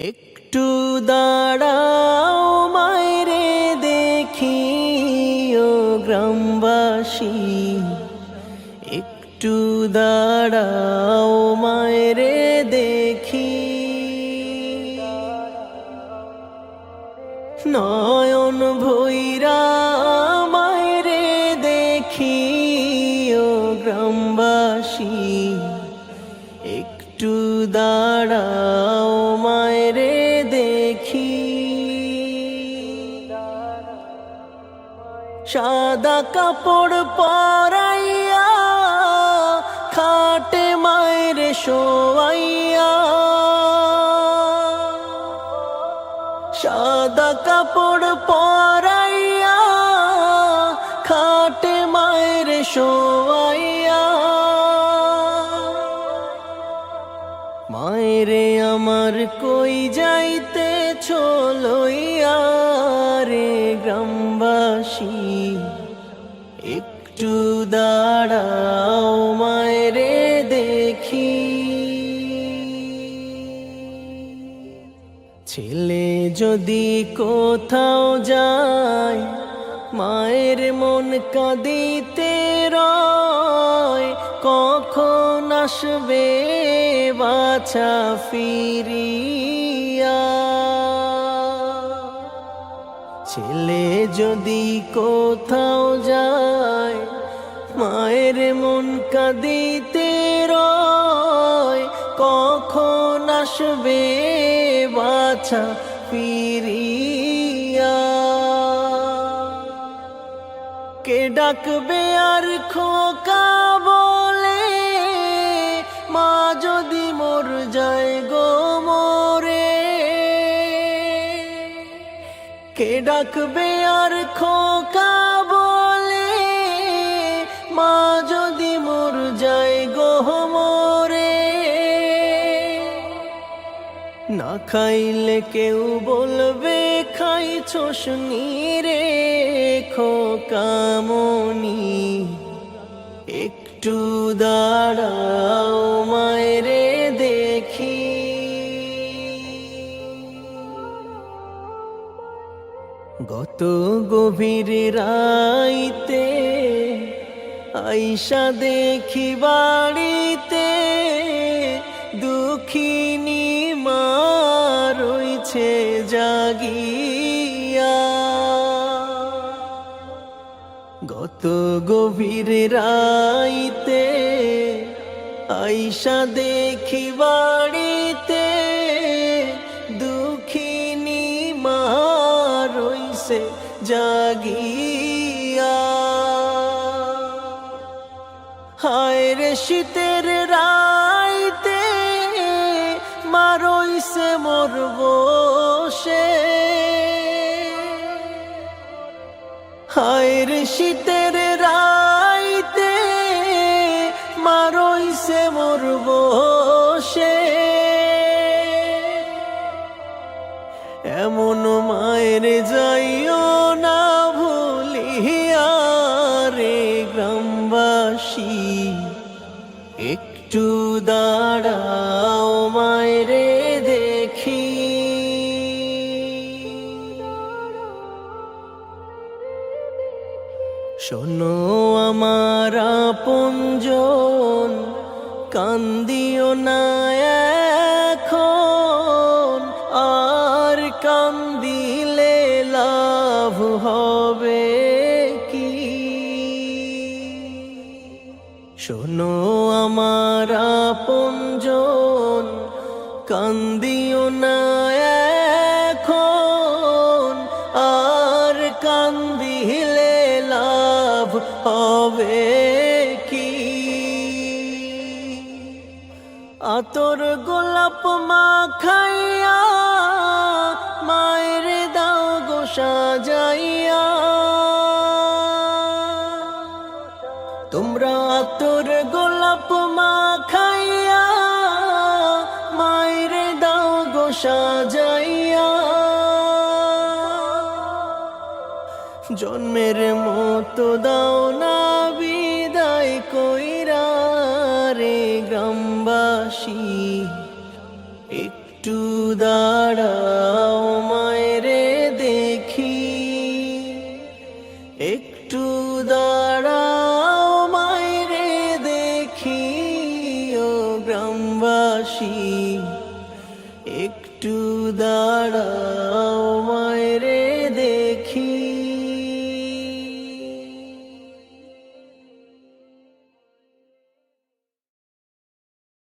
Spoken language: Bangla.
একটু দাঁড়াও মায়রে দেখি ও গ্রামবাসী, একটু দাঁড়াও মায়রে দেখি। নয়ন ভৈরা মায়রে দেখি ও গ্রামবাসী, একটু দাঁড়াও মায়রে দেখি। সাদা কাপড় পরাইয়া খাটে মায়রে শোয়াইয়া, সাদা কাপড় পরাইয়া খাটে মায়রে শোয়াইয়া। মায়রে আমার কই যাইতে লইয়া রে গ্রামবাসী, একটু দাঁড়াও মায়রে দেখি। ছেলে যদি কোথাও যায় মায়ের মন কাঁদিতে রয়, কখন আসবে বাছা ফিরিয়া। ছেলে যদি কোথাও যায় মায়ের মন কাঁদিতে রয়, কখন আসবে বাছা ফিরিয়া। কে ডাকবে আর খোকা বলে মা যদি মোর যায় গো মোরে। কে ডাকবে আর খোকা বলে মা যদি মোর যায় গো মোরে। না খাইলে কেউ বলবে খাইছস রে খোকামনি, একটু দাঁড়াও মায়রে দেখি। গত গভীর রাইতে আইসা দেখি বাড়িতে দুঃখিনী মা রইছে জাগিয়া। গত গভীর রাইতে আইসা দেখি বাড়িতে দুঃখিনী মা রইছে জাগিয়া। হায় রে শীতের রাইতে মা রইছে মোর বসে। হায় রে শীতের রাইতে মা রইছে মোর বসে। এমন মায়ের যাইও না ভুলিয়া রে গ্রামবাসী, একটু দাঁড়াও মায়রে দেখি। শোনো আমার আপনজন, কান্দিও না এখন, আর কান্দিলে লাভ হবে কি। শোনো আমার আপনজন, কান্দিও না এখন, আর কান্দিলে লাভ হবে কি। আতর গোলাপ মাখাইয়া মায়ের দাও গো সাজাইয়া। তোমরা আতর গোলাপ মাখাইয়া মায়ের দাও গো সাজাইয়া। জন্মের মতো দাও না বিদায় কইরা রে গ্রামবাসী, একটু দা দাঁড়াও মায়রে দেখি, একটু দাঁড়াও মায়রে দেখি, ও গ্রামবাসী একটু দাঁড়াও মায়রে